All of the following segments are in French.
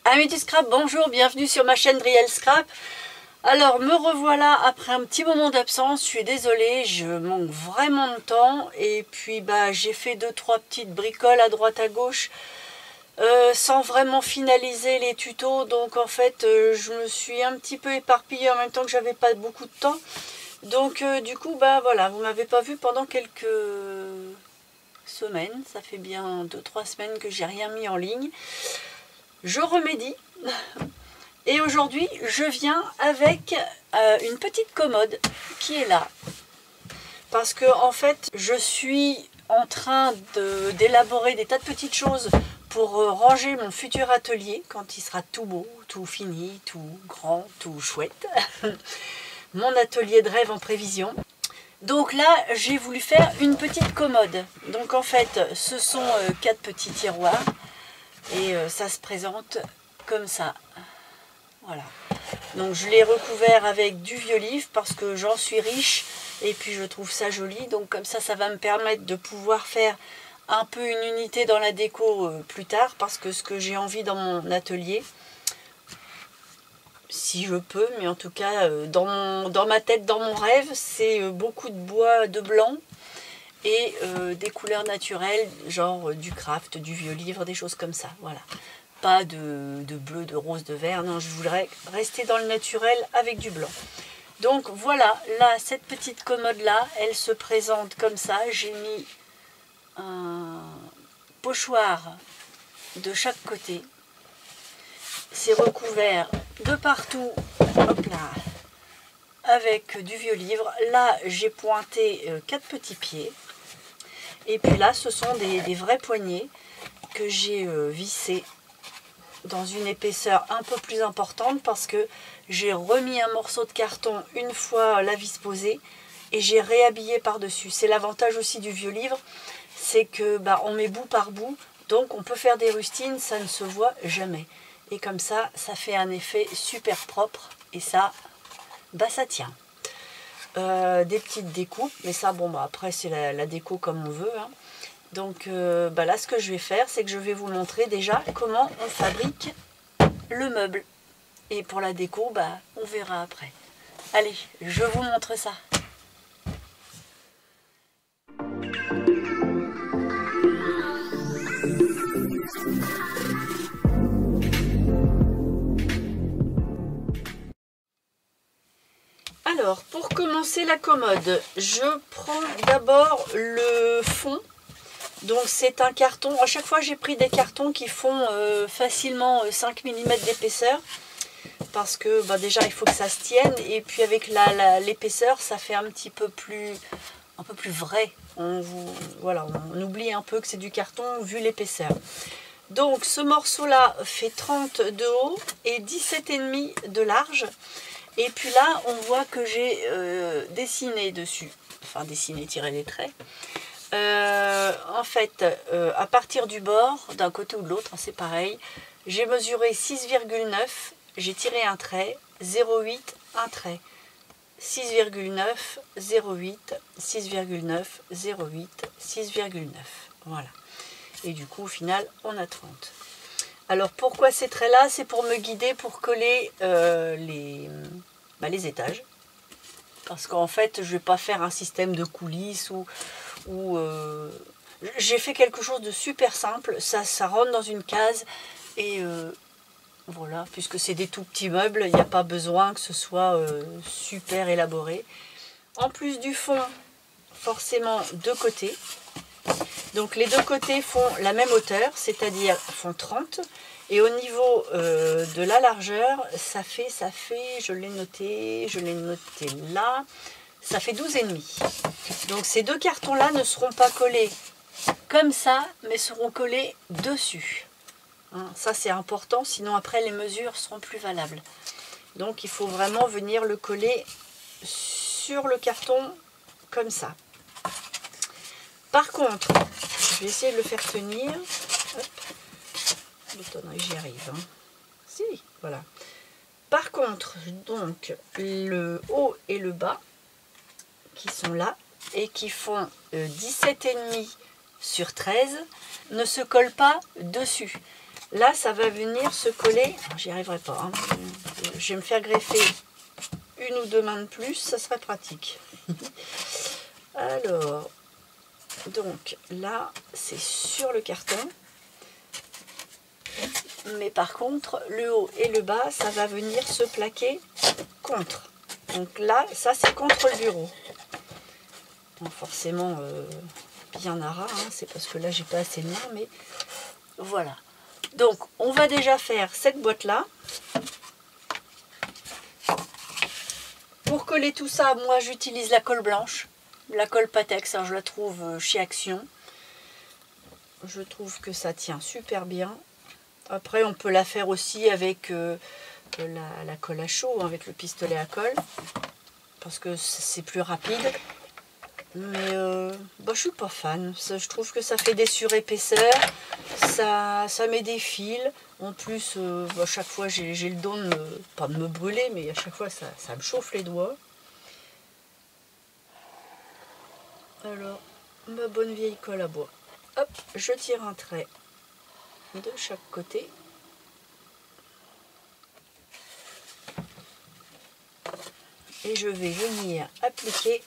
Amis du scrap, bonjour, bienvenue sur ma chaîne Driel Scrap. Alors me revoilà après un petit moment d'absence, je suis désolée, je manque vraiment de temps. Et puis j'ai fait 2-3 petites bricoles à droite à gauche sans vraiment finaliser les tutos. Donc en fait je me suis un petit peu éparpillée en même temps que j'avais pas beaucoup de temps. Donc du coup voilà, vous m'avez pas vu pendant quelques semaines, ça fait bien 2-3 semaines que j'ai rien mis en ligne. Je remédie et aujourd'hui je viens avec une petite commode qui est là parce que en fait je suis en train d'élaborer des tas de petites choses pour ranger mon futur atelier quand il sera tout beau, tout fini, tout grand, tout chouette. Mon atelier de rêve en prévision. Donc là j'ai voulu faire une petite commode. Donc en fait ce sont 4 petits tiroirs. Et ça se présente comme ça. Voilà. Donc je l'ai recouvert avec du vieux livre parce que j'en suis riche et puis je trouve ça joli. Donc comme ça va me permettre de pouvoir faire un peu une unité dans la déco plus tard. Parce que ce que j'ai envie dans mon atelier, si je peux, mais en tout cas dans ma tête, dans mon rêve, c'est beaucoup de bois de blanc. Et des couleurs naturelles, genre du craft, du vieux livre, des choses comme ça, voilà. Pas de bleu, de rose, de vert, non, je voudrais rester dans le naturel avec du blanc. Donc voilà, là, cette petite commode-là, elle se présente comme ça. J'ai mis un pochoir de chaque côté. C'est recouvert de partout, hop là, avec du vieux livre. Là, j'ai pointé 4 petits pieds. Et puis là, ce sont des vrais poignets que j'ai vissés dans une épaisseur un peu plus importante parce que j'ai remis un morceau de carton une fois la vis posée et j'ai réhabillé par-dessus. C'est l'avantage aussi du vieux livre, c'est que on met bout par bout, donc on peut faire des rustines, ça ne se voit jamais. Et comme ça fait un effet super propre et ça, ça tient. Des petites découpes, mais ça après c'est la déco comme on veut, hein. Donc là ce que je vais faire, c'est que je vais vous montrer déjà comment on fabrique le meuble, et pour la déco on verra après. Allez, je vous montre ça. Alors, pour commencer la commode, je prends d'abord le fond. Donc c'est un carton, à chaque fois j'ai pris des cartons qui font facilement 5 mm d'épaisseur. Parce que déjà il faut que ça se tienne, et puis avec l'épaisseur ça fait un peu plus vrai. Voilà, on oublie un peu que c'est du carton vu l'épaisseur. Donc ce morceau là fait 30 de haut et 17,5 de large. Et puis là, on voit que j'ai dessiné dessus, enfin dessiné, tiré les traits. En fait, à partir du bord, d'un côté ou de l'autre, c'est pareil, j'ai mesuré 6,9, j'ai tiré un trait, 0,8, un trait, 6,9, 0,8, 6,9, 0,8, 6,9, voilà. Et du coup, au final, on a 30. Alors pourquoi ces traits là? C'est pour me guider pour coller les étages, parce qu'en fait je vais pas faire un système de coulisses ou j'ai fait quelque chose de super simple. Ça rentre dans une case et voilà, puisque c'est des tout petits meubles, il n'y a pas besoin que ce soit super élaboré. En plus du fond, forcément deux côtés. Donc les deux côtés font la même hauteur, c'est-à-dire font 30. Et au niveau de la largeur, ça fait, je l'ai noté là, ça fait 12,5. Donc ces deux cartons-là ne seront pas collés comme ça, mais seront collés dessus. Hein, ça c'est important, sinon après les mesures seront plus valables. Donc il faut vraiment venir le coller sur le carton comme ça. Par contre, je vais essayer de le faire tenir. J'y arrive. Hein. Si, voilà. Par contre, donc, le haut et le bas, qui sont là, et qui font 17,5 sur 13, ne se collent pas dessus. là ça va venir se coller, j'y arriverai pas, hein. Je vais me faire greffer une ou deux mains de plus, ça serait pratique. Alors, donc là c'est sur le carton, mais par contre le haut et le bas ça va venir se plaquer contre. Donc là ça c'est contre le bureau. Bon, forcément bien à ras, hein, c'est parce que là j'ai pas assez de main, mais voilà. Donc on va déjà faire cette boîte là. Pour coller tout ça, moi j'utilise la colle blanche, la colle Patex, alors je la trouve chez Action. Je trouve que ça tient super bien. Après on peut la faire aussi avec la colle à chaud, avec le pistolet à colle, parce que c'est plus rapide. Mais bah, je suis pas fan. Je trouve que ça fait des surépaisseurs, ça met des fils. En plus, bah, chaque fois j'ai le don de pas de me brûler, mais à chaque fois ça me chauffe les doigts. Alors, ma bonne vieille colle à bois. Hop, je tire un trait de chaque côté. Et je vais venir appliquer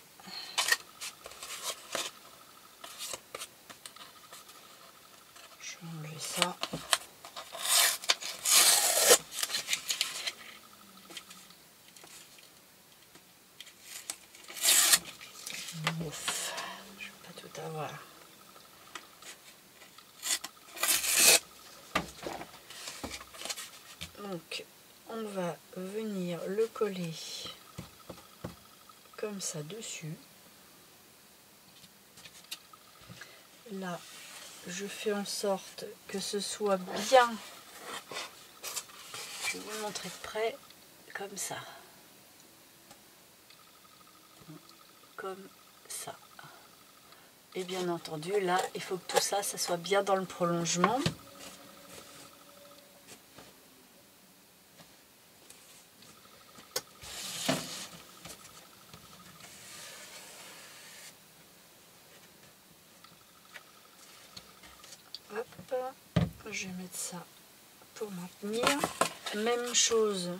ça. Ouf, je ne vais pas tout avoir. Donc, on va venir le coller comme ça dessus. Là, je fais en sorte que ce soit bien. Je vais vous le montrer de près, comme ça. Comme ça. Et bien entendu, là, il faut que tout ça, ça soit bien dans le prolongement. Hop, je vais mettre ça pour maintenir. Même chose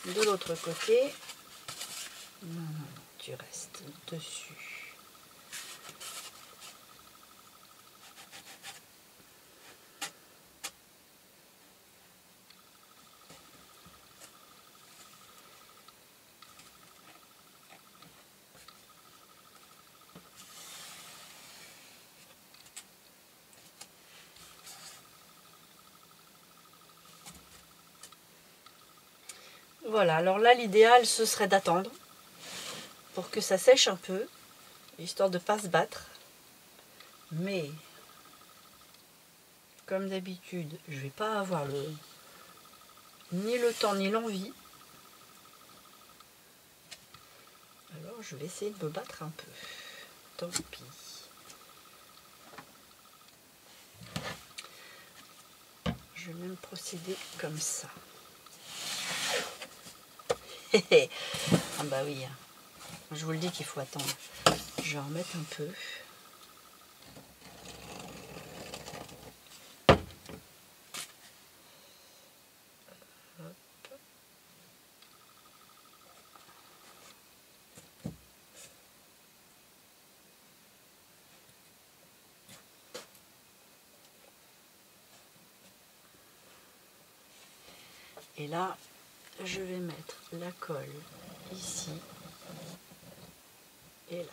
de l'autre côté. Non, tu restes dessus. Voilà, alors là l'idéal ce serait d'attendre pour que ça sèche un peu, histoire de ne pas se battre. Mais comme d'habitude, je ne vais pas avoir ni le temps ni l'envie. Alors je vais essayer de me battre un peu. Tant pis. Je vais même procéder comme ça. Ah bah oui, je vous le dis qu'il faut attendre. Je vais en remettre un peu. Et là, je vais mettre la colle ici et là.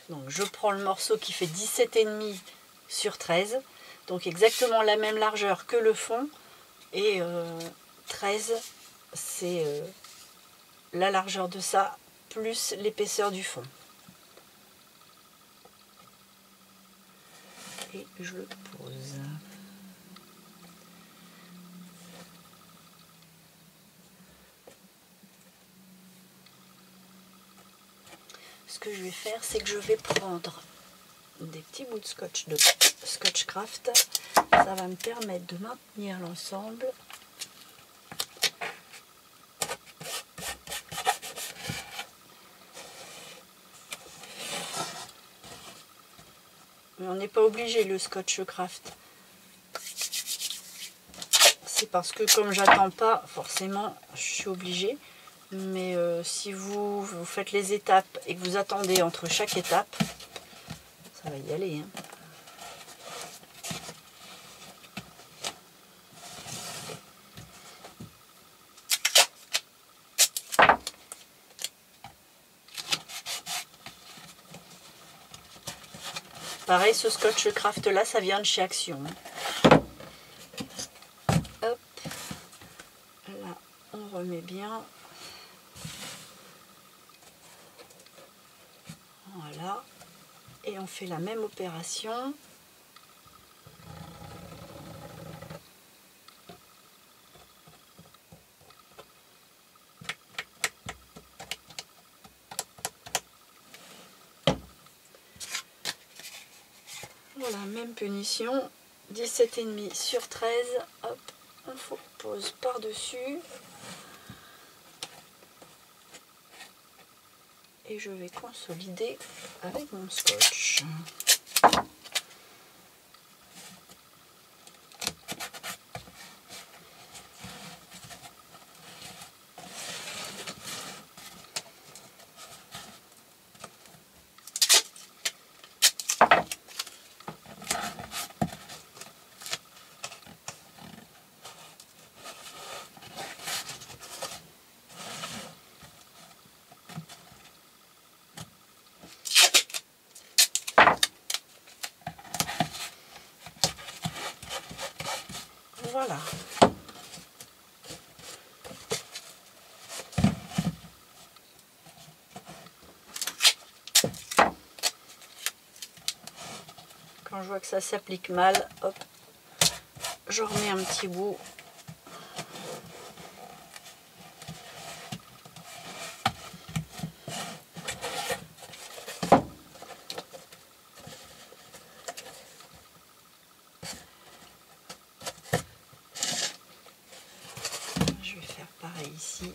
Donc je prends le morceau qui fait 17,5 sur 13, donc exactement la même largeur que le fond, et 13 c'est la largeur de ça plus l'épaisseur du fond. Et je le pose. Ce que je vais faire, c'est que je vais prendre des petits bouts de scotch Scotchcraft. Ça va me permettre de maintenir l'ensemble. Mais on n'est pas obligé le scotch craft. C'est parce que comme j'attends pas, forcément, je suis obligée. Mais si vous faites les étapes et que vous attendez entre chaque étape, ça va y aller. Hein. Pareil, ce scotch craft là, ça vient de chez Action. Hop, là, on remet bien. Voilà, et on fait la même opération. Voilà, même punition, 17,5 sur 13, hop, on pose par-dessus. Et je vais consolider avec mon scotch. Voilà. Quand je vois que ça s'applique mal, hop, je remets un petit bout. Je vais faire pareil ici.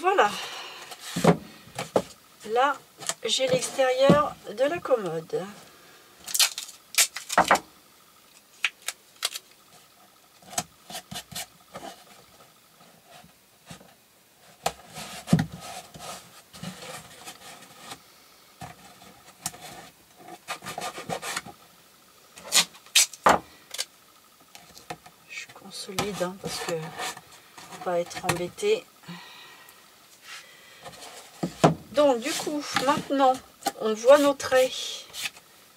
Voilà, là j'ai l'extérieur de la commode. Je consolide hein, parce que faut pas être embêté. Donc du coup, maintenant, on voit nos traits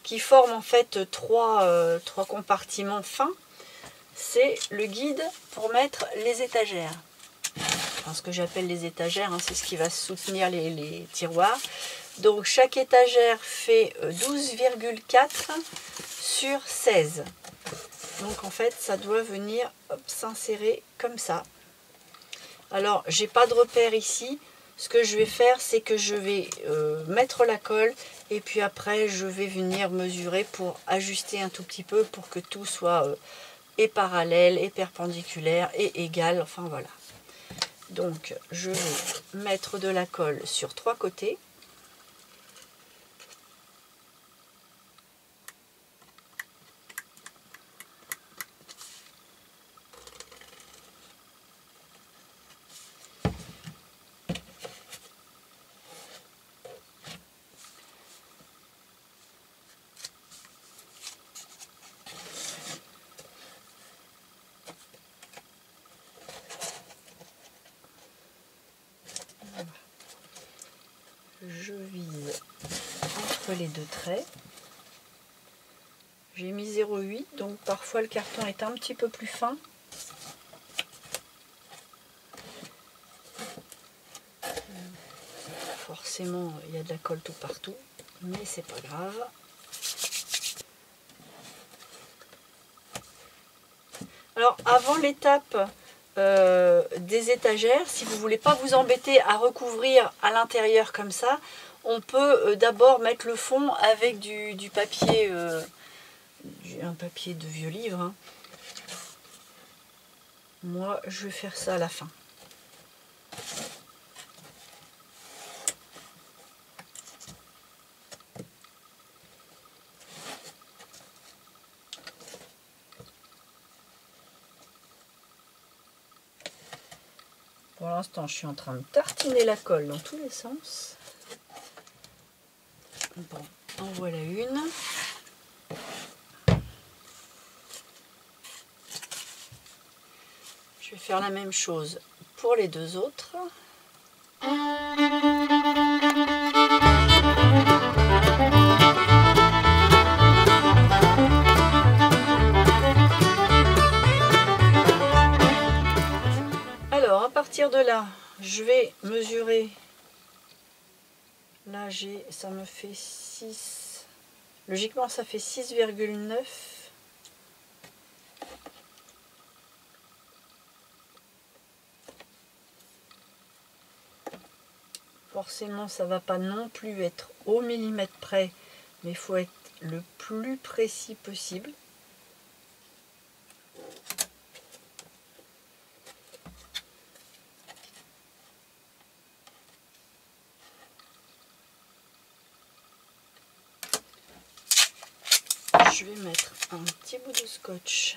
qui forment en fait trois compartiments fins. C'est le guide pour mettre les étagères. Enfin, ce que j'appelle les étagères, hein, c'est ce qui va soutenir les tiroirs. Donc chaque étagère fait 12,4 sur 16. Donc en fait, ça doit venir s'insérer comme ça. Alors, j'ai pas de repère ici. Ce que je vais faire, c'est que je vais mettre la colle et puis après, je vais venir mesurer pour ajuster un tout petit peu pour que tout soit et parallèle, et perpendiculaire, et égal. Enfin, voilà. Donc, je vais mettre de la colle sur 3 côtés. Je vise entre les deux traits. J'ai mis 0,8, donc parfois le carton est un petit peu plus fin. forcément il y a de la colle tout partout, mais c'est pas grave. Alors avant l'étape des étagères, si vous voulez pas vous embêter à recouvrir à l'intérieur comme ça, on peut d'abord mettre le fond avec du papier, un papier de vieux livre, hein. Moi je vais faire ça à la fin. Pour l'instant, je suis en train de tartiner la colle dans tous les sens. Bon, en voilà une. Je vais faire la même chose pour les deux autres. Alors, à partir de là, je vais mesurer. Là, ça me fait 6. Logiquement, ça fait 6,9. Forcément, ça va pas non plus être au millimètre près, mais il faut être le plus précis possible. Je vais mettre un petit bout de scotch.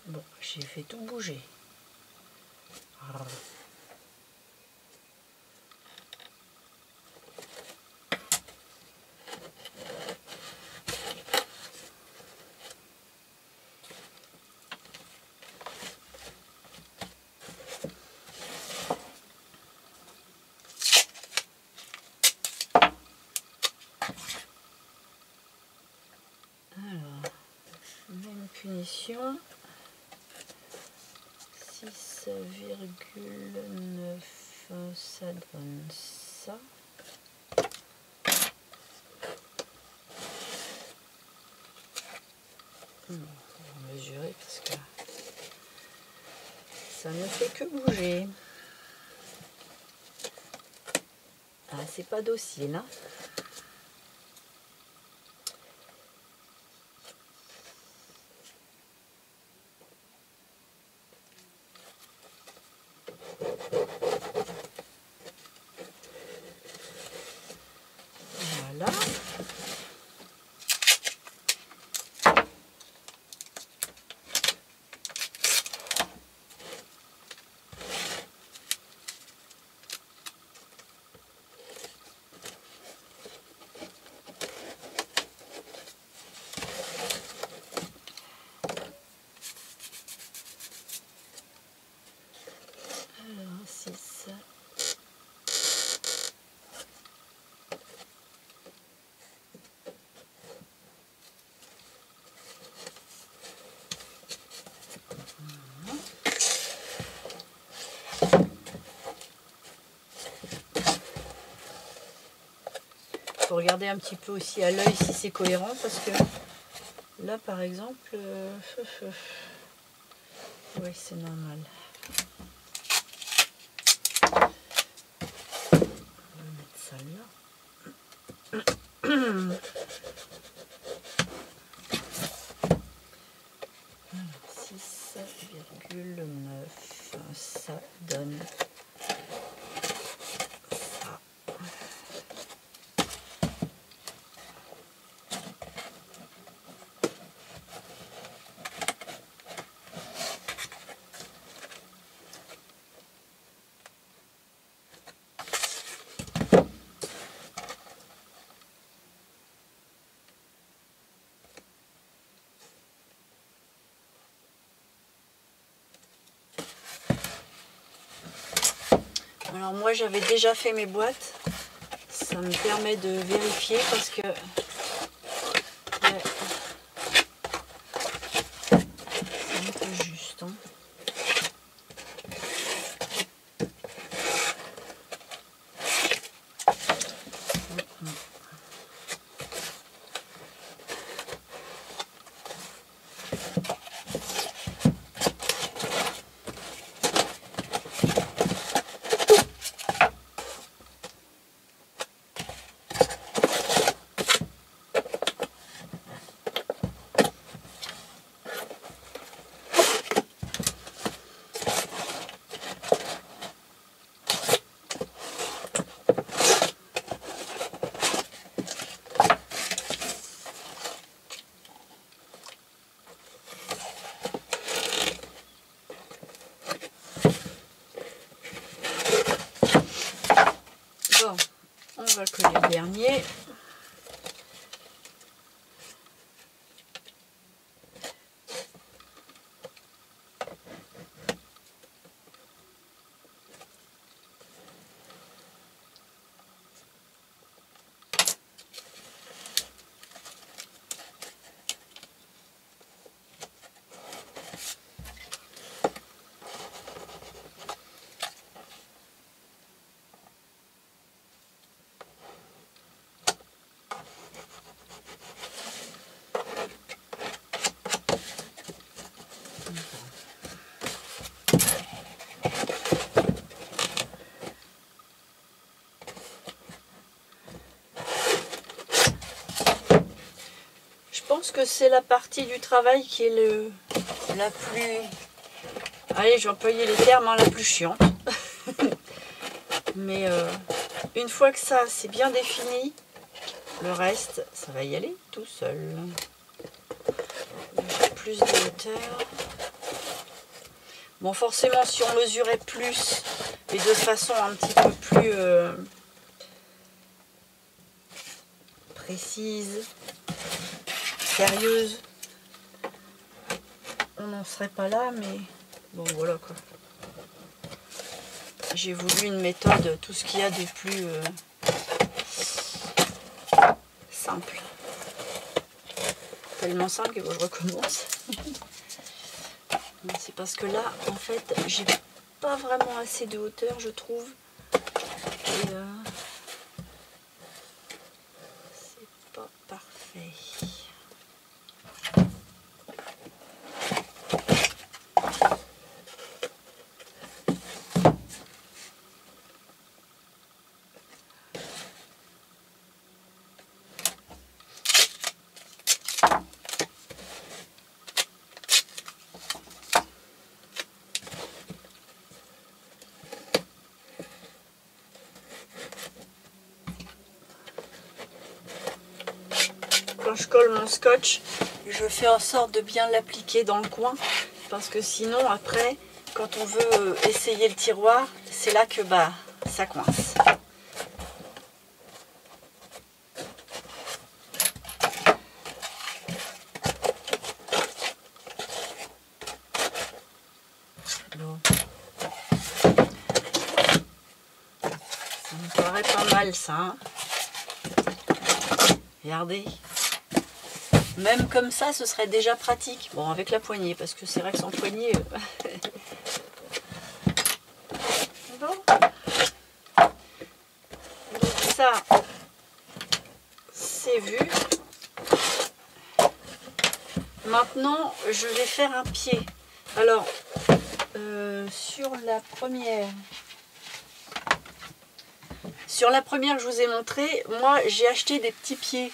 Bon, j'ai fait tout bouger. Alors, même punition. 6,9, ça donne ça. On va mesurer parce que ça ne fait que bouger. Ah, c'est pas docile, hein. Voilà. Alors, 6. Il faut regarder un petit peu aussi à l'œil si c'est cohérent parce que là par exemple oui c'est normal. On va mettre ça là. Alors, 6,9, ça donne ça. Alors moi j'avais déjà fait mes boîtes. Ça me permet de vérifier parce que ouais, c'est un peu juste. Hein. Bon, on va coller le dernier. Je pense que c'est la partie du travail qui est la plus... Allez, je vais employer les termes, hein, la plus chiante. Mais une fois que ça c'est bien défini, le reste, ça va y aller tout seul. Plus de hauteur. Bon, forcément, si on mesurait plus et de façon un petit peu plus précise, sérieuse, on n'en serait pas là, mais bon, voilà quoi. J'ai voulu une méthode, tout ce qu'il y a de plus simple. Tellement simple qu'il faut que je recommence. C'est parce que là, en fait, j'ai pas vraiment assez de hauteur, je trouve. Et c'est pas parfait. Quand je colle mon scotch, je fais en sorte de bien l'appliquer dans le coin parce que sinon après quand on veut essayer le tiroir, c'est là que bah ça coince. Bon. Ça me paraît pas mal ça, hein. Regardez. Même comme ça, ce serait déjà pratique. Bon, avec la poignée, parce que c'est vrai que sans poignée... Bon. Donc ça, c'est vu. Maintenant, je vais faire un pied. Alors, sur la première que je vous ai montré, moi, j'ai acheté des petits pieds.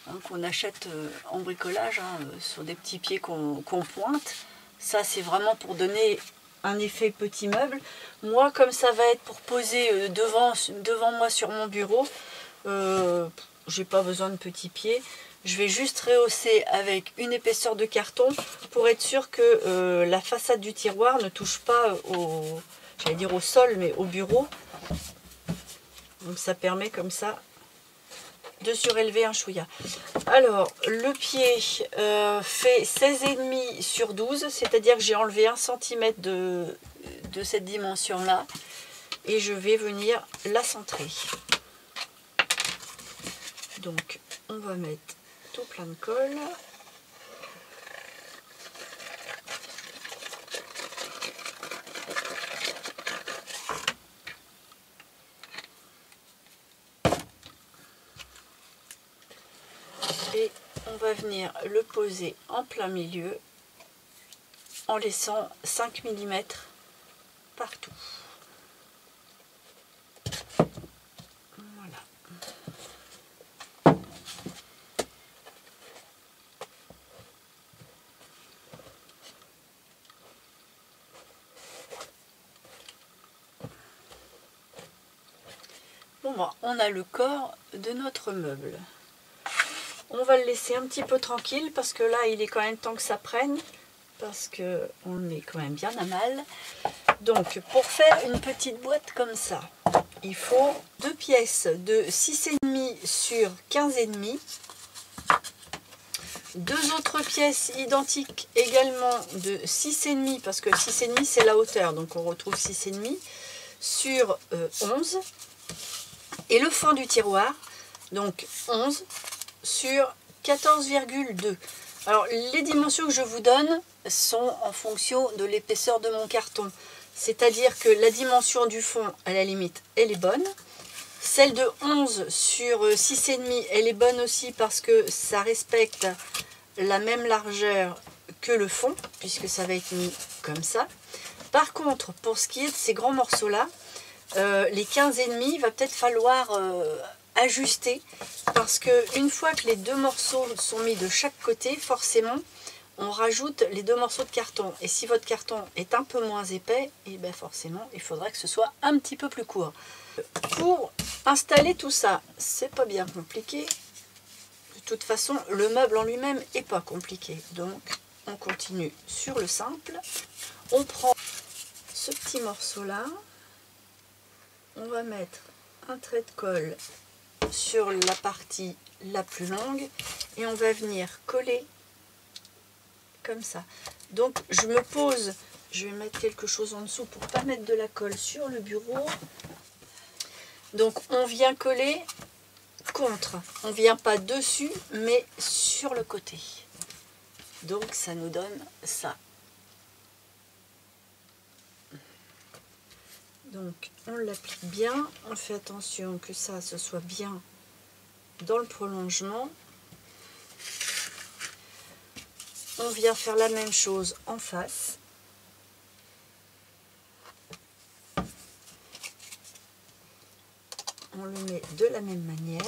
Hein, qu'on achète en bricolage, hein, sur des petits pieds qu'on pointe. Ça, c'est vraiment pour donner un effet petit meuble. Moi, comme ça va être pour poser devant moi sur mon bureau, j'ai pas besoin de petits pieds. Je vais juste rehausser avec une épaisseur de carton pour être sûr que la façade du tiroir ne touche pas j'allais dire au sol, mais au bureau. Donc ça permet comme ça de surélever un chouïa. Alors, le pied fait 16,5 sur 12, c'est-à-dire que j'ai enlevé 1 cm de cette dimension-là. et je vais venir la centrer. Donc on va mettre tout plein de colle. Et on va venir le poser en plein milieu en laissant 5 mm partout. Voilà. Bon, bon, on a le corps de notre meuble. On va le laisser un petit peu tranquille parce que là, il est quand même temps que ça prenne. Parce qu'on est quand même bien à mal. Donc, pour faire une petite boîte comme ça, il faut 2 pièces de 6,5 sur 15,5. 2 autres pièces identiques également de 6,5, parce que 6,5 c'est la hauteur, donc on retrouve 6,5 sur 11. Et le fond du tiroir, donc 11 sur 14,2. Alors les dimensions que je vous donne sont en fonction de l'épaisseur de mon carton. C'est-à-dire que la dimension du fond, à la limite, elle est bonne. Celle de 11 sur 6,5, elle est bonne aussi parce que ça respecte la même largeur que le fond, puisque ça va être mis comme ça. Par contre, pour ce qui est de ces grands morceaux-là, les 15,5, il va peut-être falloir ajuster, parce que une fois que les 2 morceaux sont mis de chaque côté, forcément, on rajoute les 2 morceaux de carton. Et si votre carton est un peu moins épais, et bien forcément, il faudra que ce soit un petit peu plus court. Pour installer tout ça, c'est pas bien compliqué. De toute façon, le meuble en lui-même est pas compliqué. Donc, on continue sur le simple. On prend ce petit morceau-là. On va mettre un trait de colle sur la partie la plus longue et on va venir coller comme ça. Donc je me pose, je vais mettre quelque chose en dessous pour pas mettre de la colle sur le bureau. Donc on vient coller contre, on vient pas dessus mais sur le côté. Donc ça nous donne ça. Donc on l'applique bien, on fait attention que ça ce soit bien dans le prolongement. On vient faire la même chose en face. On le met de la même manière.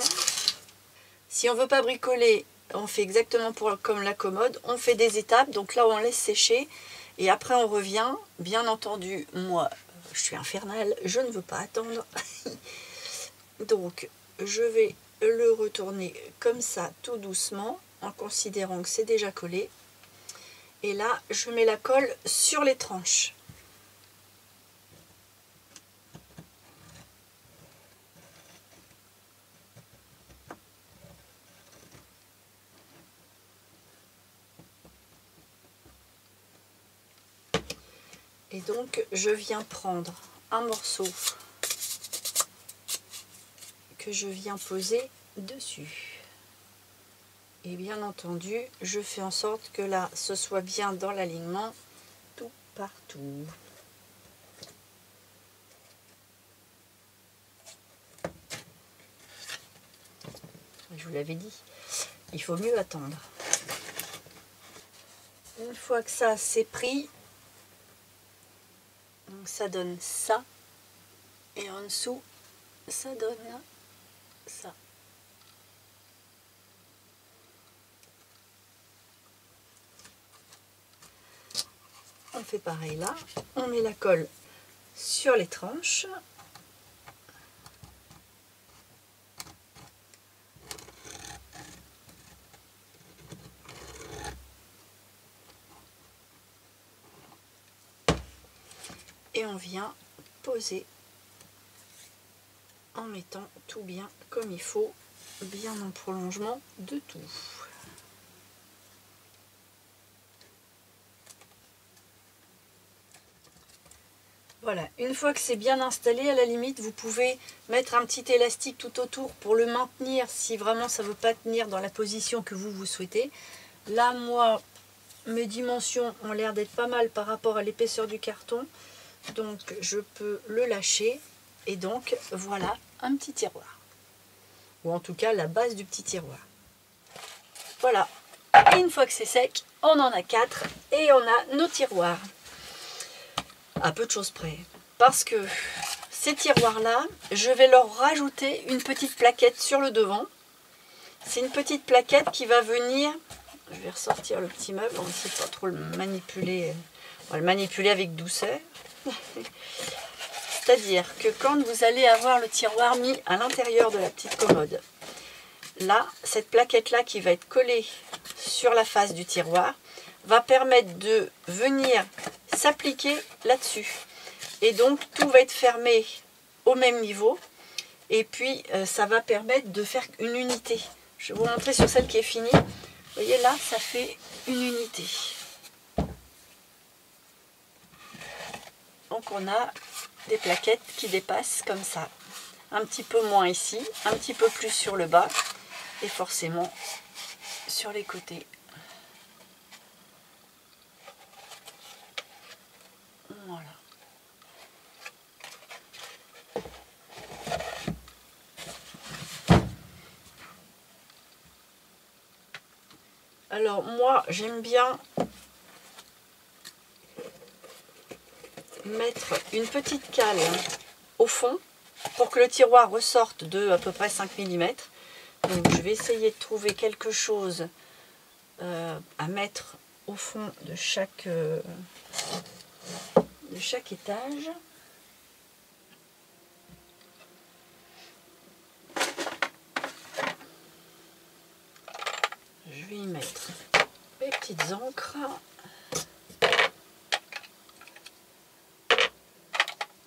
Si on ne veut pas bricoler, on fait exactement comme la commode. On fait des étapes, donc là on laisse sécher et après on revient. Bien entendu, moi je suis infernale, je ne veux pas attendre. Donc je vais le retourner comme ça tout doucement en considérant que c'est déjà collé. Et là, je mets la colle sur les tranches. Et donc, je viens prendre un morceau que je viens poser dessus. Et bien entendu, je fais en sorte que là, ce soit bien dans l'alignement, tout partout. Je vous l'avais dit, il faut mieux attendre. Une fois que ça c'est pris, donc ça donne ça, et en dessous, ça donne ça. On fait pareil là, on met la colle sur les tranches. Et on vient poser en mettant tout bien comme il faut, bien en prolongement de tout. Voilà, une fois que c'est bien installé, à la limite, vous pouvez mettre un petit élastique tout autour pour le maintenir si vraiment ça ne veut pas tenir dans la position que vous souhaitez. Là, moi, mes dimensions ont l'air d'être pas mal par rapport à l'épaisseur du carton. Donc, je peux le lâcher. Et donc, voilà un petit tiroir. Ou en tout cas, la base du petit tiroir. Voilà. Et une fois que c'est sec, on en a 4 et on a nos tiroirs. À peu de choses près. Parce que ces tiroirs-là, je vais leur rajouter une petite plaquette sur le devant. C'est une petite plaquette qui va venir... Je vais ressortir le petit meuble, on va essayer de pas trop le manipuler. On va le manipuler avec douceur. C'est-à-dire que quand vous allez avoir le tiroir mis à l'intérieur de la petite commode, là, cette plaquette-là qui va être collée sur la face du tiroir va permettre de venir s'appliquer là-dessus. Et donc, tout va être fermé au même niveau. Et puis, ça va permettre de faire une unité. Je vais vous montrer sur celle qui est finie. Vous voyez là, ça fait une unité. Donc, on a des plaquettes qui dépassent comme ça. Un petit peu moins ici, un petit peu plus sur le bas. Et forcément, sur les côtés. Voilà. Alors moi j'aime bien mettre une petite cale au fond pour que le tiroir ressorte de à peu près 5 mm. Donc je vais essayer de trouver quelque chose à mettre au fond de chaque étage. Je vais y mettre mes petites encres.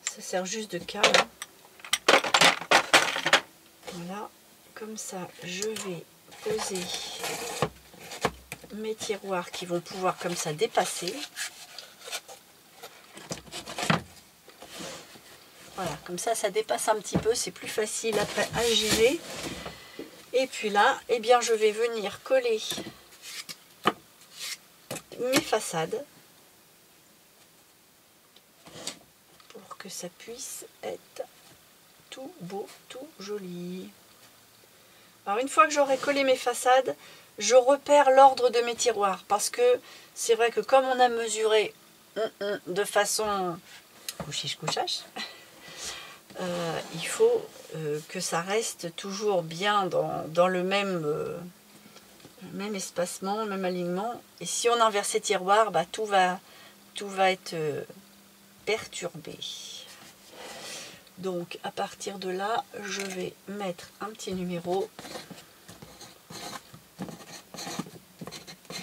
Ça sert juste de cale. Voilà, comme ça je vais poser mes tiroirs qui vont pouvoir comme ça dépasser. Voilà, comme ça dépasse un petit peu, c'est plus facile après à gérer. Et puis là, eh bien, je vais venir coller mes façades pour que ça puisse être tout beau, tout joli. Alors une fois que j'aurai collé mes façades, je repère l'ordre de mes tiroirs parce que c'est vrai que comme on a mesuré de façon couchiche-couchache, il faut que ça reste toujours bien dans le même espacement, le même alignement. Et si on inverse les tiroirs, bah, tout va être perturbé. Donc à partir de là, je vais mettre un petit numéro.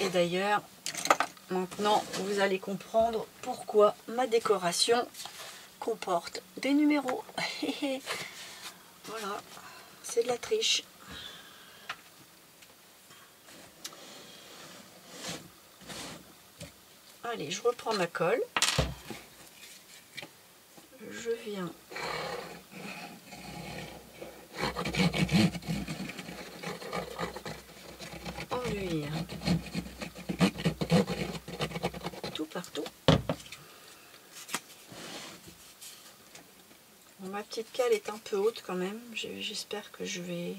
Et d'ailleurs, maintenant, vous allez comprendre pourquoi ma décoration comporte des numéros. Voilà, c'est de la triche. Allez, je reprends ma colle. Je viens enduire tout partout. Bon, ma petite cale est un peu haute quand même. J'espère que je vais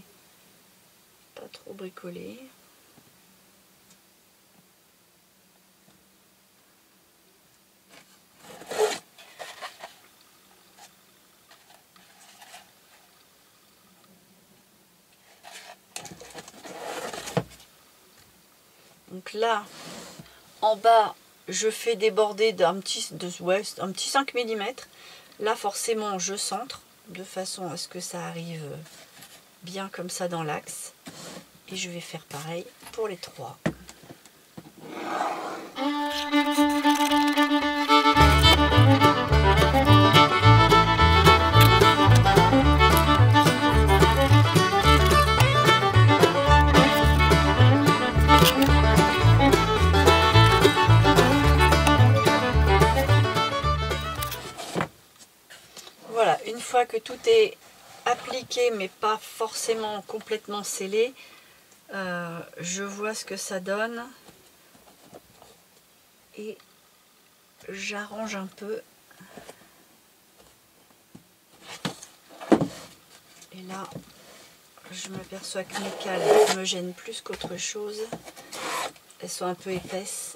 pas trop bricoler. Donc là, en bas, je fais déborder d'un petit 5 mm. Là, forcément, je centre de façon à ce que ça arrive bien comme ça dans l'axe. Et je vais faire pareil pour les trois. fois que tout est appliqué mais pas forcément complètement scellé, je vois ce que ça donne et j'arrange un peu. Et là, je m'aperçois que mes cales me gênent plus qu'autre chose. Elles sont un peu épaisses.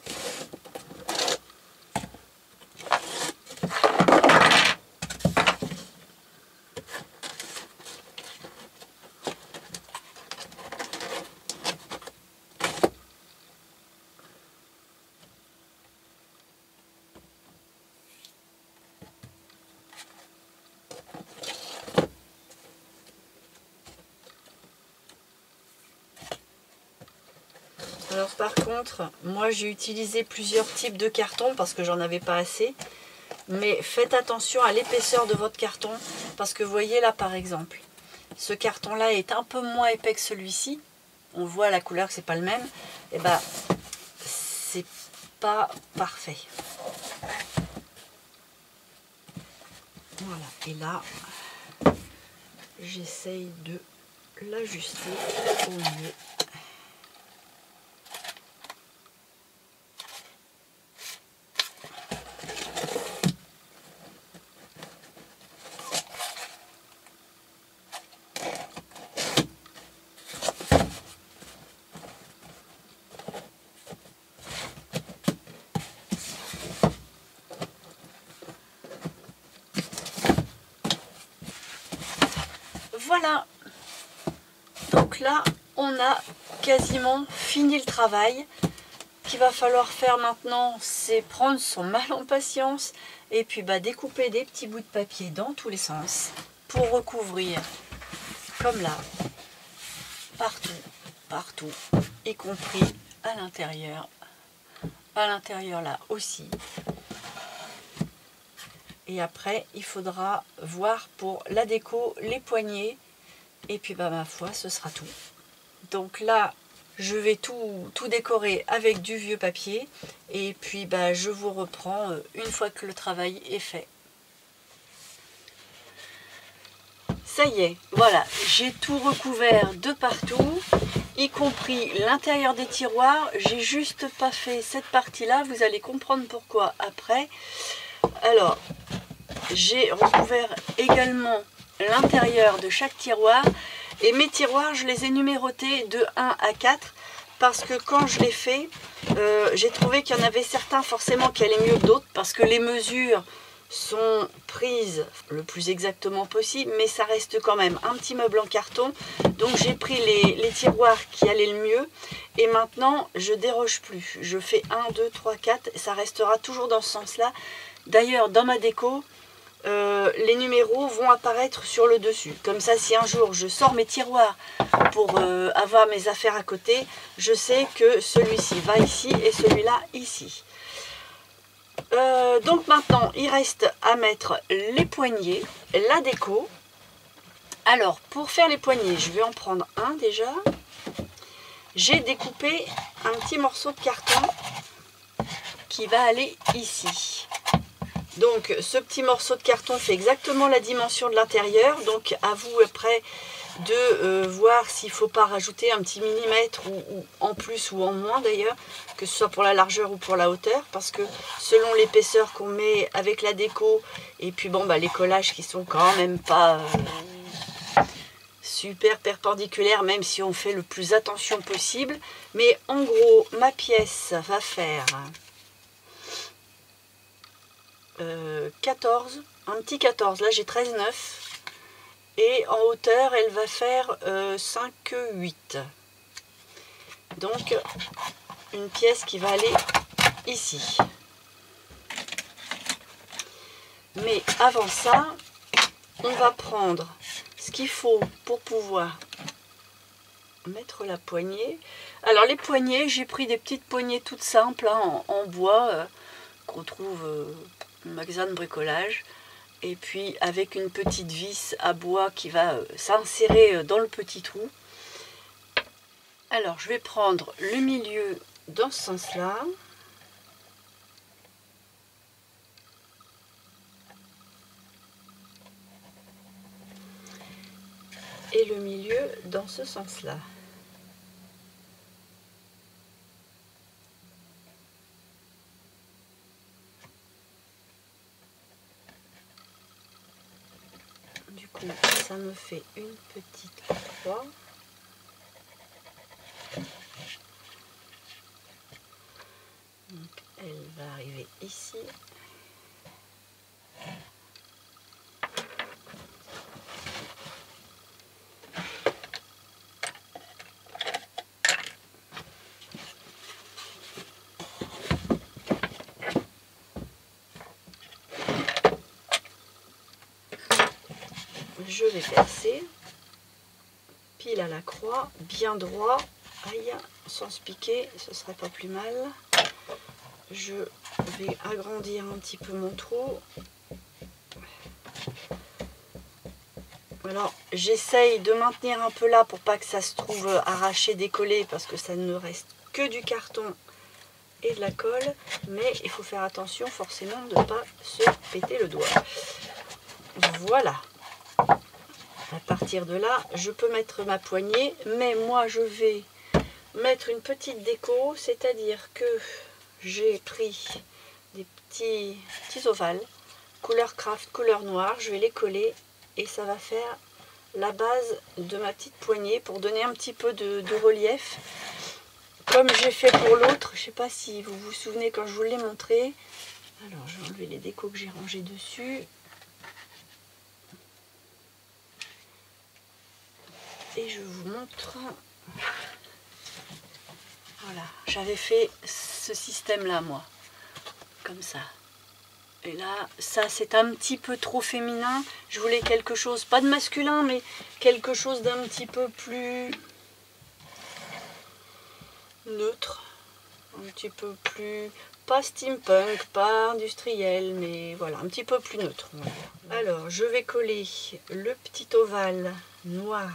Alors par contre, moi j'ai utilisé plusieurs types de cartons parce que j'en avais pas assez. Mais faites attention à l'épaisseur de votre carton parce que vous voyez là par exemple, ce carton là est un peu moins épais que celui-ci. On voit à la couleur que c'est pas le même. Et ben c'est pas parfait. Voilà. Et là, j'essaye de l'ajuster au mieux. Voilà, donc là on a quasiment fini le travail. Ce qu'il va falloir faire maintenant, c'est prendre son mal en patience et puis découper des petits bouts de papier dans tous les sens pour recouvrir comme là, partout, y compris à l'intérieur là aussi. Et après, il faudra voir pour la déco, les poignées. Et puis, ma foi, ce sera tout. Donc là, je vais tout décorer avec du vieux papier. Et puis, je vous reprends une fois que le travail est fait. Ça y est, voilà, j'ai tout recouvert de partout, y compris l'intérieur des tiroirs. J'ai juste pas fait cette partie-là. Vous allez comprendre pourquoi après. Alors, j'ai recouvert également l'intérieur de chaque tiroir et mes tiroirs je les ai numérotés de 1 à 4 parce que quand je l'ai fait j'ai trouvé qu'il y en avait certains forcément qui allaient mieux que d'autres parce que les mesures sont prises le plus exactement possible mais ça reste quand même un petit meuble en carton, donc j'ai pris les tiroirs qui allaient le mieux et maintenant je déroge plus, je fais 1, 2, 3, 4, ça restera toujours dans ce sens là. D'ailleurs dans ma déco les numéros vont apparaître sur le dessus. Comme ça, si un jour je sors mes tiroirs pour avoir mes affaires à côté, je sais que celui-ci va ici et celui-là ici. Donc maintenant, il reste à mettre les poignées, la déco. Alors, pour faire les poignées, je vais en prendre un déjà. J'ai découpé un petit morceau de carton qui va aller ici. Donc ce petit morceau de carton fait exactement la dimension de l'intérieur. Donc à vous après de voir s'il ne faut pas rajouter un petit millimètre ou en plus ou en moins d'ailleurs, que ce soit pour la largeur ou pour la hauteur. Parce que selon l'épaisseur qu'on met avec la déco et puis les collages qui sont quand même pas super perpendiculaires, même si on fait le plus attention possible. Mais en gros ma pièce va faire 14, un petit 14, là j'ai 13,9 et en hauteur elle va faire 5,8. Donc une pièce qui va aller ici. Mais avant ça, on va prendre ce qu'il faut pour pouvoir mettre la poignée. Alors les poignées, j'ai pris des petites poignées toutes simples en bois qu'on trouve au magasin de bricolage. Et puis avec une petite vis à bois qui va s'insérer dans le petit trou. Alors je vais prendre le milieu dans ce sens-là. le milieu dans ce sens-là. Du coup, ça me fait une petite croix. Donc, elle va arriver ici. Je vais percer, pile à la croix, bien droit, aïe, sans se piquer, ce serait pas plus mal. Je vais agrandir un petit peu mon trou. Alors j'essaye de maintenir un peu là pour pas que ça se trouve arraché, décollé, parce que ça ne reste que du carton et de la colle, mais il faut faire attention forcément de ne pas se péter le doigt. Voilà. À partir de là, je peux mettre ma poignée, mais moi je vais mettre une petite déco, c'est-à-dire que j'ai pris des petits ovales, couleur craft, couleur noire, je vais les coller et ça va faire la base de ma petite poignée pour donner un petit peu de relief. Comme j'ai fait pour l'autre, je ne sais pas si vous vous souvenez quand je vous l'ai montré. Alors je vais enlever les décos que j'ai rangés dessus. Et je vous montre, voilà, j'avais fait ce système là moi, comme ça. Et là, ça c'est un petit peu trop féminin, je voulais quelque chose, pas de masculin, mais quelque chose d'un petit peu plus neutre, un petit peu plus, pas steampunk, pas industriel, mais voilà, un petit peu plus neutre. Voilà. Alors, je vais coller le petit ovale noir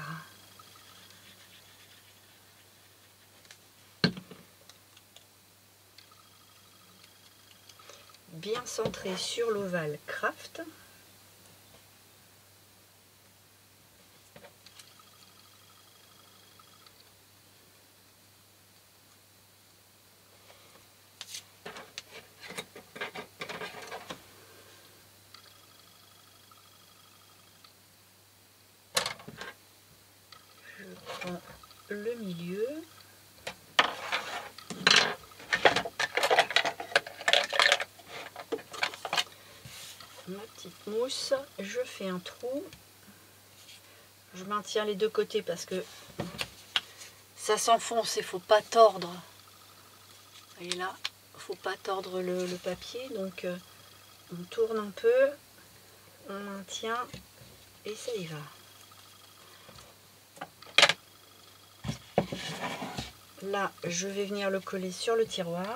bien centré sur l'ovale craft. Je prends le milieu. Ma petite mousse, je fais un trou, je maintiens les deux côtés parce que ça s'enfonce et il ne faut pas tordre, et là il ne faut pas tordre le papier, donc on tourne un peu, on maintient et ça y va. Là je vais venir le coller sur le tiroir.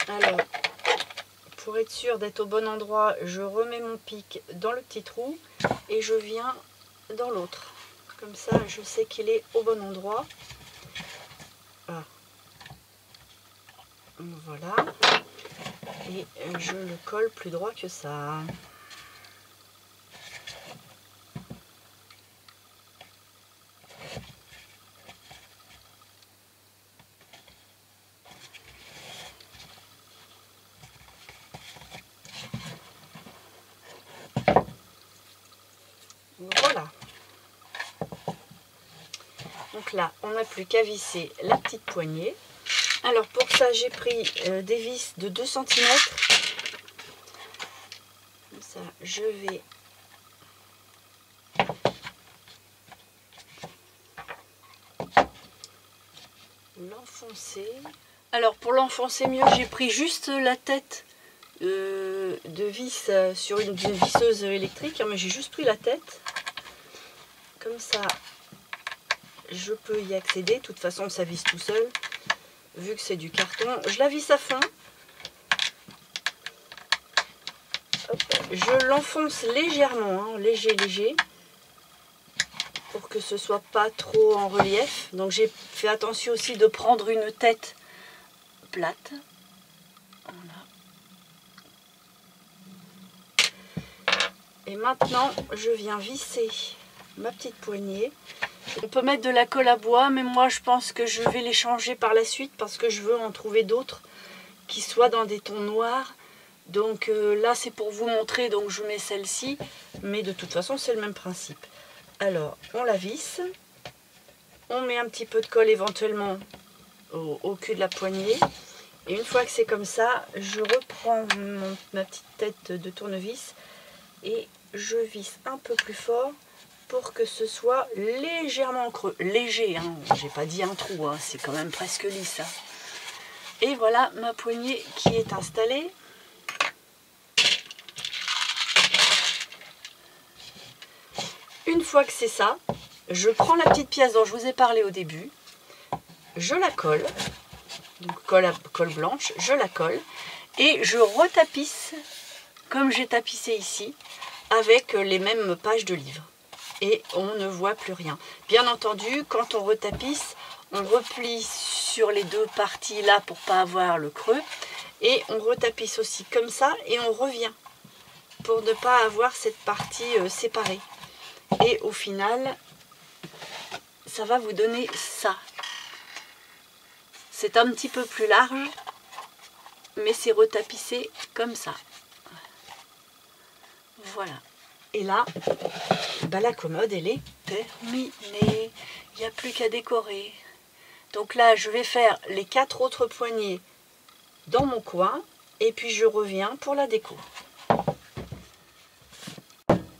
Alors, pour être sûr d'être au bon endroit, je remets mon pic dans le petit trou et je viens dans l'autre. Comme ça, je sais qu'il est au bon endroit. Voilà. Et je le colle plus droit que ça. Voilà. Donc là, on n'a plus qu'à visser la petite poignée. Alors pour ça, j'ai pris des vis de 2 cm. Comme ça, je vais l'enfoncer. Alors pour l'enfoncer mieux, j'ai pris juste la tête de vis sur une visseuse électrique, mais j'ai juste pris la tête. Comme ça, je peux y accéder. De toute façon, ça visse tout seul, vu que c'est du carton. Je la visse à fond. Hop, je l'enfonce légèrement, hein, léger. pour que ce soit pas trop en relief. Donc j'ai fait attention aussi de prendre une tête plate. Voilà. Et maintenant, je viens visser ma petite poignée. On peut mettre de la colle à bois, mais moi je pense que je vais les changer par la suite parce que je veux en trouver d'autres qui soient dans des tons noirs. Donc là c'est pour vous montrer, donc je mets celle-ci, mais de toute façon c'est le même principe. Alors on la visse, on met un petit peu de colle éventuellement au cul de la poignée, et une fois que c'est comme ça, je reprends ma petite tête de tournevis et je visse un peu plus fort pour que ce soit légèrement creux. Léger, hein, j'ai pas dit un trou, hein, c'est quand même presque lisse. Hein. Et voilà ma poignée qui est installée. Une fois que c'est ça, je prends la petite pièce dont je vous ai parlé au début, je la colle, donc colle blanche, je la colle et je retapisse comme j'ai tapissé ici avec les mêmes pages de livre. Et on ne voit plus rien. Bien entendu, quand on retapisse, on replie sur les deux parties là pour pas avoir le creux. Et on retapisse aussi comme ça et on revient pour ne pas avoir cette partie séparée. Et au final, ça va vous donner ça. C'est un petit peu plus large, mais c'est retapissé comme ça. Voilà. Et là, bah, la commode, elle est terminée. Il n'y a plus qu'à décorer. Donc là, je vais faire les 4 autres poignées dans mon coin. Et puis, je reviens pour la déco.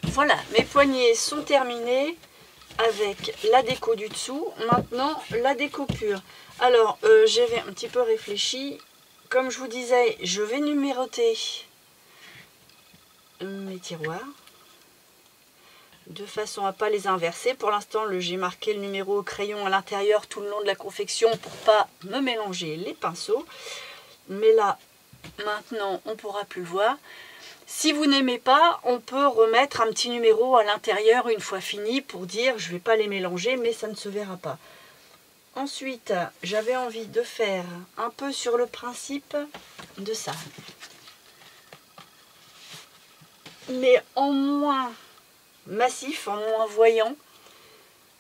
Voilà, mes poignées sont terminées avec la déco du dessous. Maintenant, la déco pure. Alors, j'avais un petit peu réfléchi. Comme je vous disais, je vais numéroter mes tiroirs de façon à pas les inverser. Pour l'instant, j'ai marqué le numéro au crayon à l'intérieur tout le long de la confection pour pas me mélanger les pinceaux. Mais là, maintenant, on pourra plus le voir. Si vous n'aimez pas, on peut remettre un petit numéro à l'intérieur une fois fini pour dire je vais pas les mélanger, mais ça ne se verra pas. Ensuite, j'avais envie de faire un peu sur le principe de ça, mais en moins massif, en moins voyant.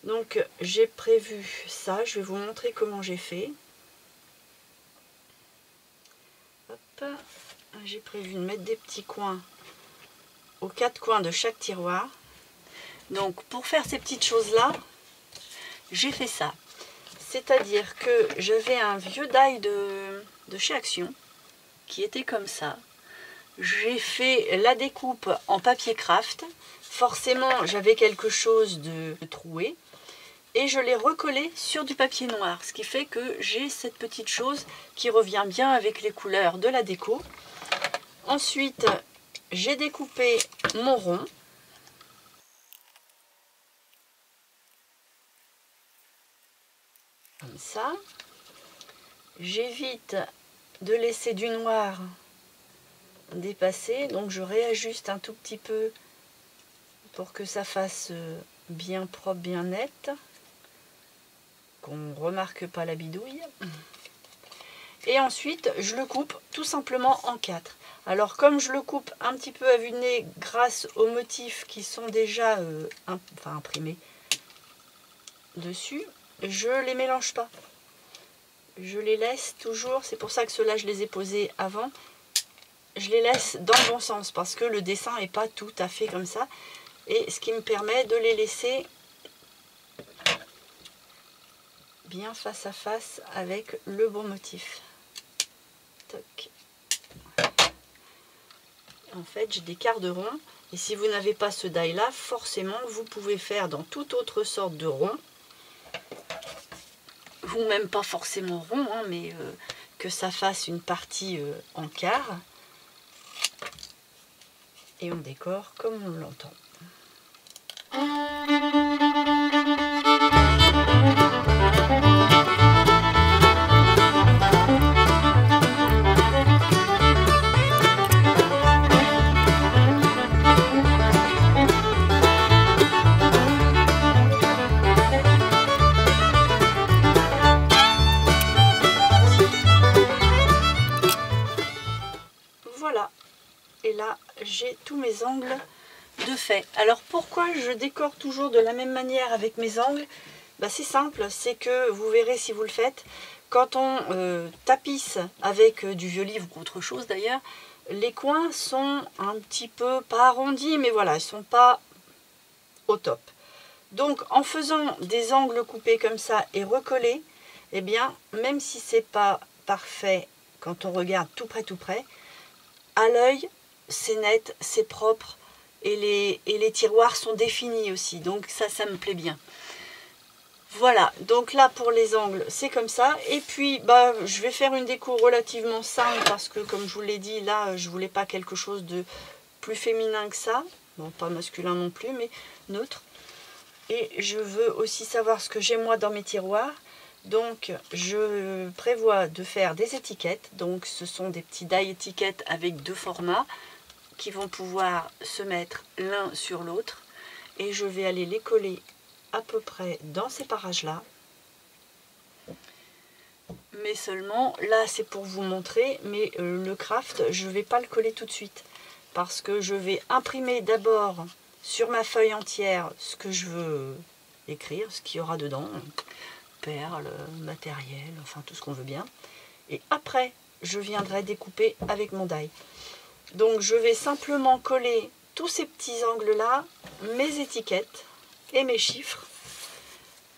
Donc j'ai prévu ça, je vais vous montrer comment j'ai fait. Hop. J'ai prévu de mettre des petits coins aux 4 coins de chaque tiroir. Donc pour faire ces petites choses là, j'ai fait ça. C'est-à-dire que j'avais un vieux die de chez Action qui était comme ça. J'ai fait la découpe en papier craft. Forcément, j'avais quelque chose de troué. Et je l'ai recollé sur du papier noir. Ce qui fait que j'ai cette petite chose qui revient bien avec les couleurs de la déco. Ensuite, j'ai découpé mon rond. Comme ça. J'évite de laisser du noir dépasser, donc je réajuste un tout petit peu pour que ça fasse bien propre, bien net, qu'on ne remarque pas la bidouille. Et ensuite je le coupe tout simplement en 4. Alors comme je le coupe un petit peu à vue de nez grâce aux motifs qui sont déjà imprimés dessus, je les mélange pas. Je les laisse toujours, c'est pour ça que ceux-là je les ai posés avant. Je les laisse dans le bon sens parce que le dessin n'est pas tout à fait comme ça. Et ce qui me permet de les laisser bien face à face avec le bon motif. Toc. En fait, j'ai des quarts de rond. Et si vous n'avez pas ce die là, forcément, vous pouvez faire dans toute autre sorte de rond. Ou même pas forcément rond, hein, mais que ça fasse une partie en quart. Et on décore comme on l'entend. voilà. Et là, j'ai tous mes angles de fait. Alors pourquoi je décore toujours de la même manière avec mes angles? Bah, c'est simple, c'est que vous verrez si vous le faites, quand on tapisse avec du vieux livre ou autre chose d'ailleurs, les coins sont un petit peu, pas arrondis, mais voilà, ils sont pas au top. Donc en faisant des angles coupés comme ça et recollés, eh bien, même si c'est pas parfait quand on regarde tout près, à l'œil, c'est net, c'est propre, et les tiroirs sont définis aussi, donc ça me plaît bien. Voilà, donc là pour les angles, c'est comme ça. Et puis, bah, je vais faire une déco relativement simple parce que, comme je vous l'ai dit, là, je voulais pas quelque chose de plus féminin que ça. Bon, pas masculin non plus, mais neutre. Et je veux aussi savoir ce que j'ai moi dans mes tiroirs. Donc, je prévois de faire des étiquettes. Donc, ce sont des petits die étiquettes avec 2 formats qui vont pouvoir se mettre l'un sur l'autre. Et je vais aller les coller à peu près dans ces parages-là. Mais seulement, là c'est pour vous montrer, mais le craft, je ne vais pas le coller tout de suite. Parce que je vais imprimer d'abord sur ma feuille entière ce que je veux écrire, ce qu'il y aura dedans. Perles, matériel, enfin tout ce qu'on veut bien. Et après, je viendrai découper avec mon die. Donc je vais simplement coller tous ces petits angles-là, mes étiquettes et mes chiffres,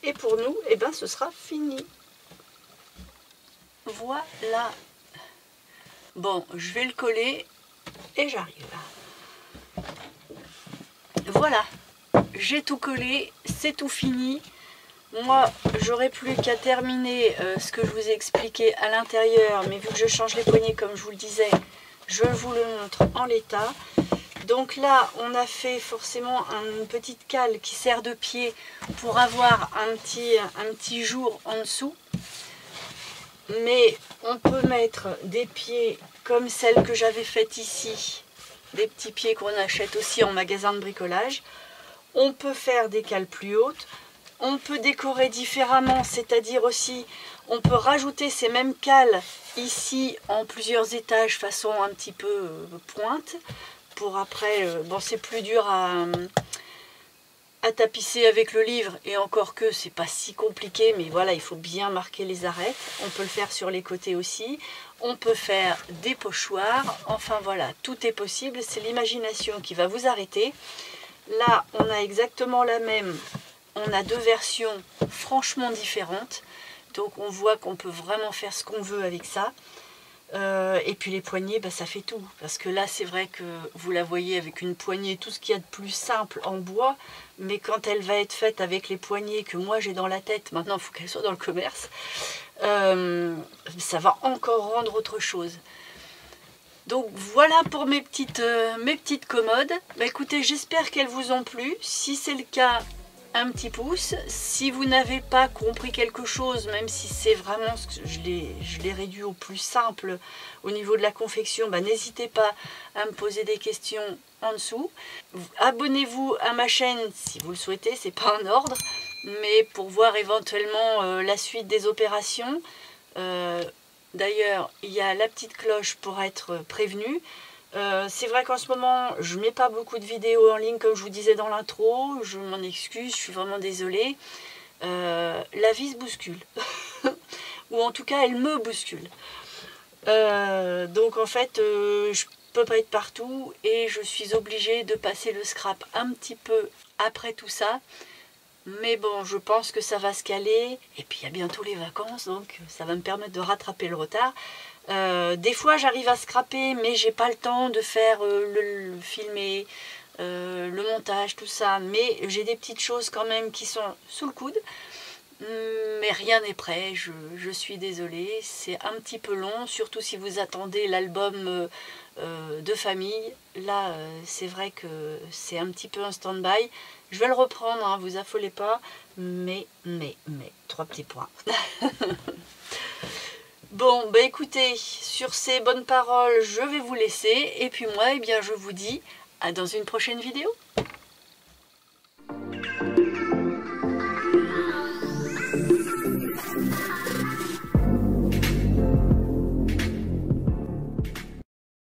et pour nous, eh ben, ce sera fini. Voilà. Bon, je vais le coller et j'arrive. Voilà, j'ai tout collé, c'est tout fini. Moi, j'aurais plus qu'à terminer ce que je vous ai expliqué à l'intérieur, mais vu que je change les poignées comme je vous le disais, je vous le montre en l'état. Donc là, on a fait forcément une petite cale qui sert de pied pour avoir un petit jour en dessous. Mais on peut mettre des pieds comme celle que j'avais faite ici, des petits pieds qu'on achète aussi en magasin de bricolage. On peut faire des cales plus hautes. On peut décorer différemment, c'est-à-dire aussi, on peut rajouter ces mêmes cales ici en plusieurs étages façon un petit peu pointe. Pour après, bon, c'est plus dur à tapisser avec le livre, et encore que c'est pas si compliqué, mais voilà, il faut bien marquer les arêtes. On peut le faire sur les côtés aussi, on peut faire des pochoirs, enfin voilà, tout est possible, c'est l'imagination qui va vous arrêter. Là, on a exactement la même, on a 2 versions franchement différentes, donc on voit qu'on peut vraiment faire ce qu'on veut avec ça. Et puis les poignées, bah, ça fait tout, parce que là c'est vrai que vous la voyez avec une poignée, tout ce qu'il y a de plus simple en bois, mais quand elle va être faite avec les poignées que moi j'ai dans la tête, maintenant il faut qu'elle soit dans le commerce, ça va encore rendre autre chose. Donc voilà pour mes petites commodes. Bah, écoutez, j'espère qu'elles vous ont plu. Si c'est le cas, un petit pouce. Si vous n'avez pas compris quelque chose, même si c'est vraiment, je l'ai réduit au plus simple au niveau de la confection, bah, n'hésitez pas à me poser des questions en dessous. Abonnez-vous à ma chaîne si vous le souhaitez, c'est pas un ordre, mais pour voir éventuellement la suite des opérations. D'ailleurs, il y a la petite cloche pour être prévenu. C'est vrai qu'en ce moment, je ne mets pas beaucoup de vidéos en ligne, comme je vous disais dans l'intro. Je m'en excuse, je suis vraiment désolée. La vie se bouscule. Ou en tout cas, elle me bouscule. Donc en fait, je ne peux pas être partout et je suis obligée de passer le scrap un petit peu après tout ça. Mais bon, je pense que ça va se caler. Et puis il y a bientôt les vacances, donc ça va me permettre de rattraper le retard. Des fois j'arrive à scraper, mais j'ai pas le temps de faire le filmer, le montage, tout ça. Mais j'ai des petites choses quand même qui sont sous le coude. Mais rien n'est prêt, je suis désolée. C'est un petit peu long, surtout si vous attendez l'album de famille. Là, c'est vrai que c'est un petit peu un stand-by. Je vais le reprendre, hein, vous affolez pas. Mais, 3 petits points. Bon, bah écoutez, sur ces bonnes paroles, je vais vous laisser. Et puis moi, eh bien, je vous dis à dans une prochaine vidéo.